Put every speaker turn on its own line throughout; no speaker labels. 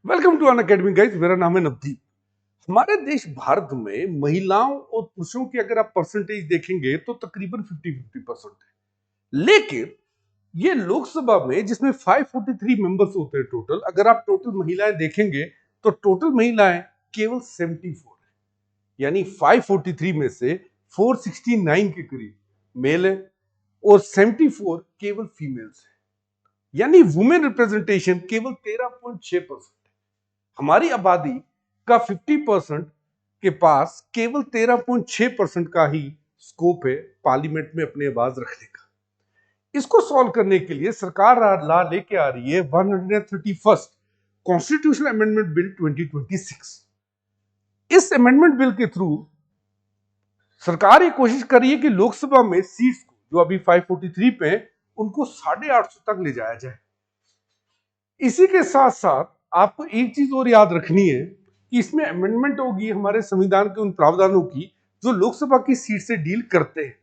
Welcome to Unacademy guys. मेरा नाम है नवदीप। हमारे देश भारत में महिलाओं और पुरुषों की अगर आप परसेंटेज देखेंगे तो तकरीबन 50-50% है। लेकिन ये लोकसभा में जिसमें 543 मेंबर्स होते हैं टोटल, अगर आप टोटल महिलाएं देखेंगे तो टोटल महिलाएं केवल 74 है। यानी 543 में से 469 के करीब मेल है और 74 केवल फीमेल्स है। यानी वुमेन रिप्रेजेंटेशन केवल 13.6%। हमारी आबादी का 50% के पास केवल 13.6% का ही स्कोप है पार्लियामेंट में अपनी आवाज रखने का। इसको सॉल्व करने के लिए सरकार ला लेके आ रही है 131st कॉन्स्टिट्यूशनल अमेंडमेंट बिल 2026। इस अमेंडमेंट बिल के थ्रू सरकार ये कोशिश कर रही है कि लोकसभा में सीट्स को जो अभी 543 पे उनको 850 तक ले जाया जाए। इसी के साथ साथ आपको एक चीज और याद रखनी है कि इसमें अमेंडमेंट होगी हमारे संविधान के उन प्रावधानों की जो लोकसभा की सीट से डील करते हैं।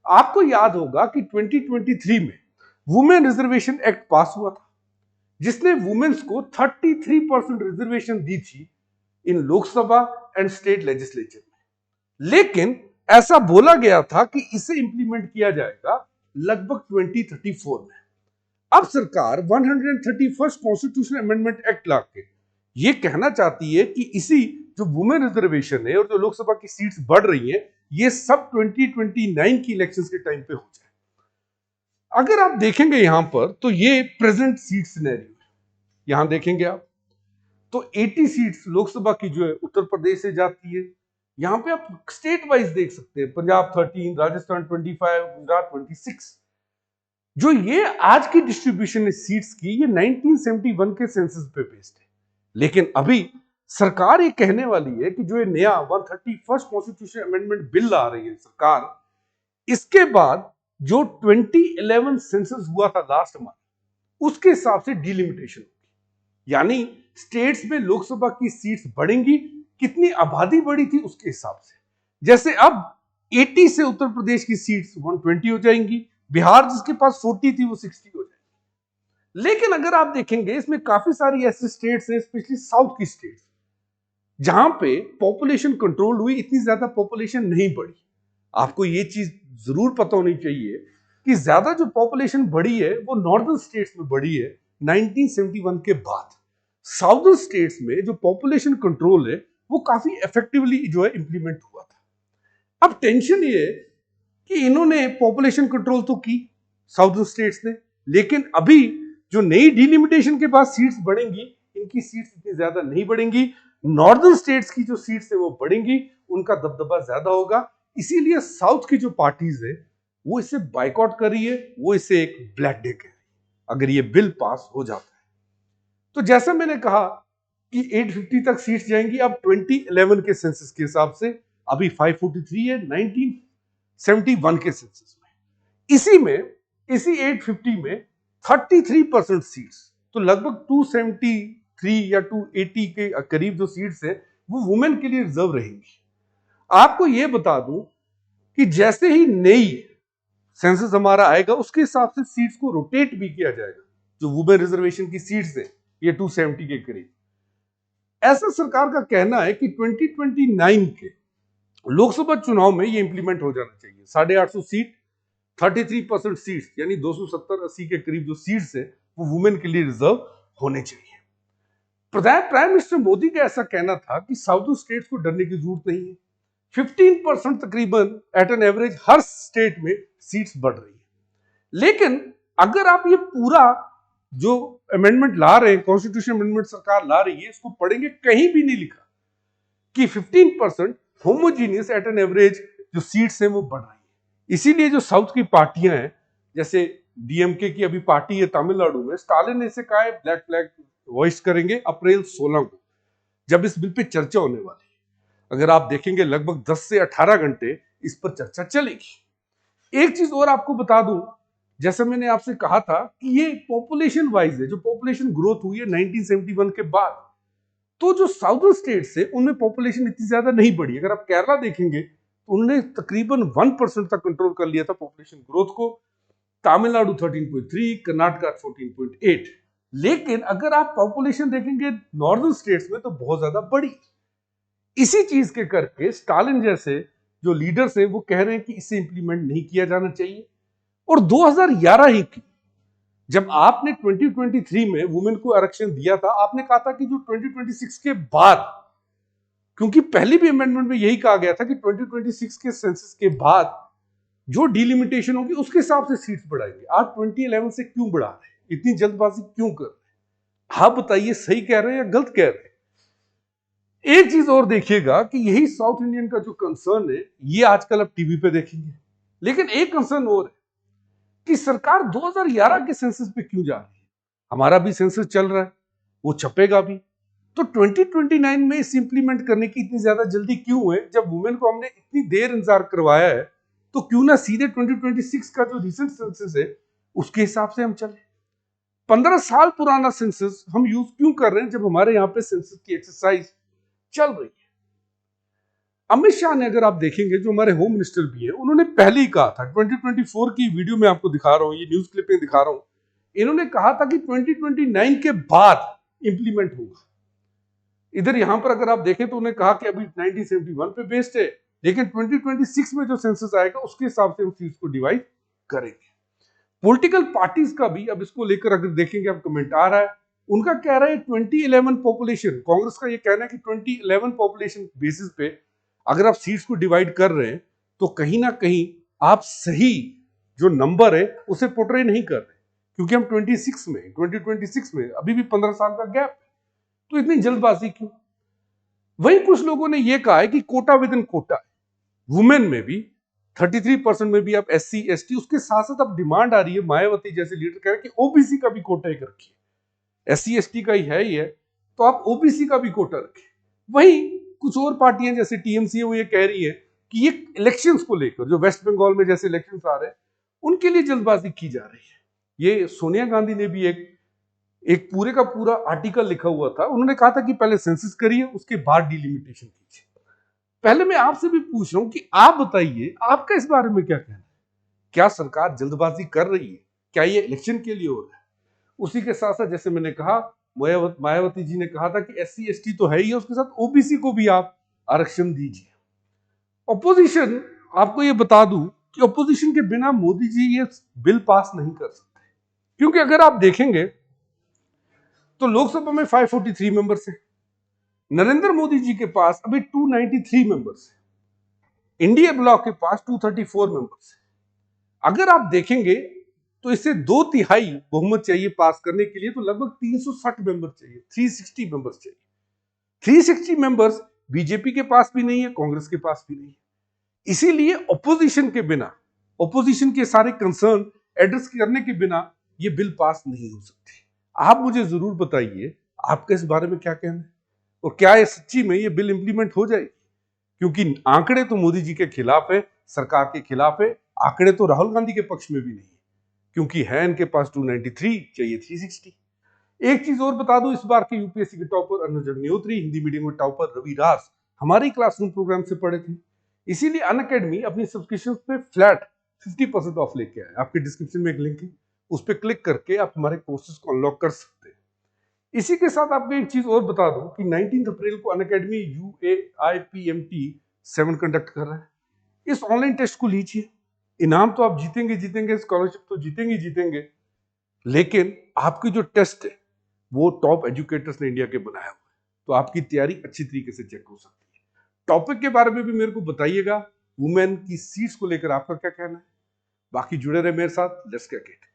आपको याद होगा कि 2023 में वुमेन रिजर्वेशन एक्ट पास हुआ था जिसने वुमेन्स को 33% रिजर्वेशन दी थी इन लोकसभा एंड स्टेट लेजिस्लेचर में। लेकिन ऐसा बोला गया था कि इसे इंप्लीमेंट किया जाएगा लगभग 2034 में। अब सरकार 131st कॉन्स्टिट्यूशनल अमेंडमेंट एक्ट लाके ये कहना चाहती है कि इसी जो वुमेन रिजर्वेशन है और जो लोकसभा की सीट्स बढ़ रही हैं ये सब 2029 की इलेक्शंस के टाइम पे हो जाए। अगर आप देखेंगे यहां पर तो ये प्रेजेंट सीट सिनेरियो है। यहां देखेंगे आप तो 80 सीट्स लोकसभा की जो है उत्तर प्रदेश से जाती है। यहां पे आप स्टेट वाइज देख सकते हैं, पंजाब 13, राजस्थान 25, गुजरात 26। जो ये आज की डिस्ट्रीब्यूशन है सीट्स की ये 1971 के सेंसस पे बेस्ड है। लेकिन अभी सरकार ये कहने वाली है कि जो ये नया 131st कॉन्स्टिट्यूशन अमेंडमेंट बिल ला रही है सरकार, इसके बाद जो 2011 सेंसस हुआ था लास्ट मंथ उसके हिसाब से डिलिमिटेशन होगी। यानी स्टेट्स में लोकसभा की सीट्स बढ़ेंगी, कितनी आबादी बढ़ी थी उसके हिसाब से। जैसे अब 80 से उत्तर प्रदेश की सीट्स 120 हो जाएंगी, बिहार जिसके पास 40 थी वो 60 हो जाएगी। लेकिन अगर आप देखेंगे इसमें काफी सारी ऐसे स्टेट्स हैं, स्पेशली साउथ की स्टेट्स, जहां पे पॉपुलेशन कंट्रोल हुई, इतनी ज्यादा पॉपुलेशन नहीं बढ़ी। आपको ये चीज जरूर पता होनी चाहिए कि ज्यादा जो पॉपुलेशन बढ़ी है वो नॉर्दर्न स्टेट्स में बढ़ी है 1971 के बाद। साउदर्न स्टेट्स में जो पॉपुलेशन कंट्रोल है वो काफी इफेक्टिवली जो है इंप्लीमेंट हुआ था। अब टेंशन ये है कि इन्होंने पॉपुलेशन कंट्रोल तो की साउदर्न स्टेट्स ने, लेकिन अभी जो नई डिलिमिटेशन के बाद सीट्स बढ़ेंगी इनकी सीट्स इतनी ज्यादा नहीं बढ़ेंगी। नॉर्दर्न स्टेट्स की जो सीट्स है वो बढ़ेंगी, उनका दबदबा ज्यादा होगा। इसीलिए साउथ की जो पार्टीज है वो इसे बाइकआउट कर रही है, वो इसे एक ब्लैक डे कह रही है अगर ये बिल पास हो जाता है। तो जैसा मैंने कहा कि 850 तक सीट्स जाएंगी। अब 2011 के सेंसस के हिसाब से अभी 543 है 1971 के सेंसस में। इसी 850 में 33% सीट्स, तो लगभग 273 या 280 के करीब जो सीट्स है वो वुमेन के लिए रिजर्व रहेंगी। आपको यह बता दूं कि जैसे ही नई सेंसस हमारा आएगा उसके हिसाब से सीट्स को रोटेट भी किया जाएगा। जो वुमेन रिजर्वेशन की सीट्स है ये 270 के करीब। ऐसा सरकार का कहना है कि 2029 के लोकसभा चुनाव में ये इंप्लीमेंट हो जाना चाहिए। 850 सीट, 33% सीट्स यानी 270-80 के करीब जो सीट्स है वो वुमेन के लिए रिजर्व होने चाहिए। प्राइम मिनिस्टर मोदी का ऐसा कहना था कि साउथर्न स्टेट्स को डरने की जरूरत नहीं है। 15% तकरीबन एट एन एवरेज हर स्टेट में सीट्स बढ़ रही है। लेकिन अगर आप ये पूरा जो अमेंडमेंट ला रहे हैं, कॉन्स्टिट्यूशन अमेंडमेंट सरकार ला रही है, इसको पढ़ेंगे कहीं भी नहीं लिखा कि 15% होमोजीनियस एट एन एवरेज जो सीट्स हैं वो बढ़ रही है। इसीलिए जो साउथ की पार्टियां हैं, जैसे डीएमके की अभी पार्टी है तमिलनाडु में, स्टालिन ने इसे कहा है ब्लैक फ्लैग वॉइस करेंगे अप्रैल 16 को जब इस बिल पे चर्चा होने वाली है। अगर आप देखेंगे लगभग 10 से 18 घंटे इस पर चर्चा चलेगी। एक चीज और आपको बता दूं, जैसा मैंने आपसे कहा था कि ये पॉपुलेशन वाइज है, जो पॉपुलेशन ग्रोथ हुई है 1971 के बाद, तो जो साउदर्न स्टेट्स है उनमें पॉपुलेशन इतनी ज्यादा नहीं बढ़ी। अगर आप केरला देखेंगे तो उन्होंने तकरीबन 1% तक कंट्रोल कर लिया था पॉपुलेशन ग्रोथ को। तमिलनाडु 13.3, कर्नाटका 14.8। लेकिन अगर आप पॉपुलेशन देखेंगे नॉर्दर्न स्टेट्स में तो बहुत ज्यादा बड़ी। इसी चीज के करके स्टालिन जैसे जो लीडर्स हैं वो कह रहे हैं कि इसे इंप्लीमेंट नहीं किया जाना चाहिए। और 2011 ही की जब आपने 2023 में वुमेन को आरक्षण दिया था, आपने कहा था कि जो 2026 के बाद, क्योंकि पहली भी अमेंडमेंट में यही कहा गया था कि 2026 के सेंसस के बाद जो डिलिमिटेशन होगी उसके हिसाब से सीट्स बढ़ाएंगे। आप 2011 से क्यों बढ़ा रहे हैं, इतनी जल्दबाजी क्यों कर रहे हैं? आप बताइए, सही कह रहे हैं या गलत कह रहे हैं? एक चीज और देखिएगा कि यही साउथ इंडियन का जो कंसर्न है ये आजकल आप टीवी पे देखेंगे। लेकिन एक कंसर्न और है कि सरकार 2011 के सेंसस पे क्यों जा रही है? हमारा भी सेंसस चल रहा है, वो छपेगा भी, तो 2029 में इस इंप्लीमेंट करने की इतनी ज्यादा जल्दी क्यों है? जब वुमेन को हमने इतनी देर इंतजार करवाया है तो क्यों ना सीधे 2026 का जो रिसेंट सेंसस है उसके हिसाब से हम चले। 15 साल पुराना सेंसस हम यूज क्यों कर रहे हैं जब हमारे यहाँ पे सेंसस की एक्सरसाइज चल रही है? अमित शाह ने, अगर आप देखेंगे, जो हमारे होम मिनिस्टर भी है, उन्होंने पहले ही कहा था, 2024 की वीडियो में आपको दिखा रहा हूं, ये न्यूज क्लिपिंग दिखा रहा हूं, इन्होंने कहा था कि 2029 के बाद इंप्लीमेंट होगा। इधर यहां पर अगर आप देखें तो उन्होंने कहा कि अभी 1971 पे बेस्ड है, लेकिन 2026 में जो सेंसस आएगा उसके हिसाब से हम सीट्स को डिवाइड करेंगे। पॉलिटिकल पार्टीज का भी अब इसको लेकर अगर देखेंगे, अब कमेंट आ रहा है, उनका कह रहा है 2011 पॉपुलेशन, कांग्रेस का ये कहना है कि 2011 पॉपुलेशन बेसिस पे अगर आप सीट्स को डिवाइड कर रहे हैं तो कहीं ना कहीं आप सही जो नंबर है उसे पोर्ट्रे नहीं कर रहे, क्योंकि हम 2026 में अभी भी 15 साल का गैप है, तो इतनी जल्दबाजी क्यों? वहीं कुछ लोगों ने यह कहा है कि कोटा विद इन कोटा है, वुमेन में भी 33% में भी आप SC ST, उसके साथ साथ अब डिमांड आ रही है, मायावती जैसे लीडर कह रहे हैं कि OBC का भी कोटा एक रखिए। SC ST का ही है तो आप OBC का भी कोटा रखिए। वहीं कुछ और पार्टियां जैसे TMC है वो ये कह रही है कि ये इलेक्शंस को लेकर, जो वेस्ट बंगाल में जैसे इलेक्शंस आ रहे हैं उनके लिए जल्दबाजी की जा रही है। ये सोनिया गांधी ने भी एक पूरे का पूरा आर्टिकल लिखा हुआ था, उन्होंने कहा था कि पहले सेंसस करिए उसके बाद डिलिमिटेशन कीजिए। पहले मैं आपसे भी पूछ रहा हूं कि आप बताइए, आपका इस बारे में क्या कहना है? क्या सरकार जल्दबाजी कर रही है? क्या ये इलेक्शन के लिए हो रहा है? उसी के साथ साथ जैसे मैंने कहा, मायावती जी ने कहा था कि SC ST तो है ही है, उसके साथ OBC को भी आप आरक्षण दीजिए। ऑपोजिशन, आपको ये बता दूं कि ऑपोजिशन के बिना मोदी जी ये बिल पास नहीं कर सकते, क्योंकि अगर आप देखेंगे तो लोकसभा में 543 मेंबर्स हैं, नरेंद्र मोदी जी के पास अभी 293 मेंबर्स हैं, इंडिया ब्लॉक के पास 234 मेंबर्स हैं। अगर आप देखेंगे तो इसे 2/3 बहुमत चाहिए पास करने के लिए, तो लगभग 360 मेंबर चाहिए, 360 मेंबर्स चाहिए। 360 मेंबर्स बीजेपी के पास भी नहीं है, कांग्रेस के पास भी नहीं है। इसीलिए ऑपोजिशन के बिना, ऑपोजिशन के सारे कंसर्न एड्रेस करने के बिना ये बिल पास नहीं हो सकती। आप मुझे जरूर बताइए आपका इस बारे में क्या कहना है, और क्या ये सच्ची में ये बिल इंप्लीमेंट हो जाएगी? क्योंकि आंकड़े तो मोदी जी के खिलाफ है, सरकार के खिलाफ है, आंकड़े तो राहुल गांधी के पक्ष में भी नहीं है, क्योंकि है इनके पास 293, चाहिए 360। एक चीज और बता दूं, इस बार के यूपीएससी के टॉपर अनुज अग्निहोत्री, हिंदी मीडियम में टॉपर रवि राज हमारे क्लासरूम प्रोग्राम से पढ़े थे, इसीलिए अनअकैडमी अपनी सब्सक्रिप्शन पे फ्लैट 50% ऑफ लेके आए। आपके डिस्क्रिप्शन में एक लिंक है, उस पर क्लिक करके आप हमारे कोर्सेज को अनलॉक कर सकते हैं। इसी के साथ आपको एक चीज और बता दूं कि 19 अप्रैल को अनअकैडमी UAIPMT 7 कंडक्ट कर रहा है। इस ऑनलाइन टेस्ट को लीजिए, इनाम तो आप जीतेंगे, स्कॉलरशिप तो जीतेंगे, लेकिन आपकी जो टेस्ट है वो टॉप एजुकेटर्स ने इंडिया के बनाया हुआ है, तो आपकी तैयारी अच्छी तरीके से चेक हो सकती है। टॉपिक के बारे में भी मेरे को बताइएगा, वुमेन की सीट्स को लेकर आपका क्या कहना है। बाकी जुड़े रहे मेरे साथ, लेट्स गेट इट।